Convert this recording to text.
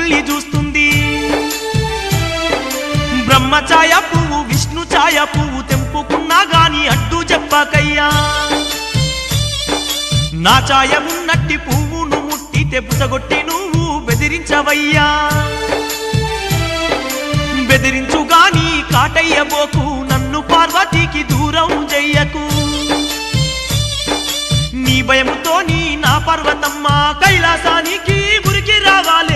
తల్లి చూస్తుంది. బ్రహ్మఛాయ పువ్వు విష్ణు ఛాయ పువ్వు తెంపుకున్నా గాని అడ్డు చెప్పకయ్యా. నా ఛాయ ఉన్నట్టి పువ్వును ముట్టితే బుసగొట్టి నువ్వు బెదిరించవయ్యా. బెదిరించుగాని కాటయ్యబోకు, నన్ను పార్వతీకి దూరం చెయ్యకు. నీ భయముతో నా పర్వతమ్మ కైలాసానికి ఉరికి రావాలి.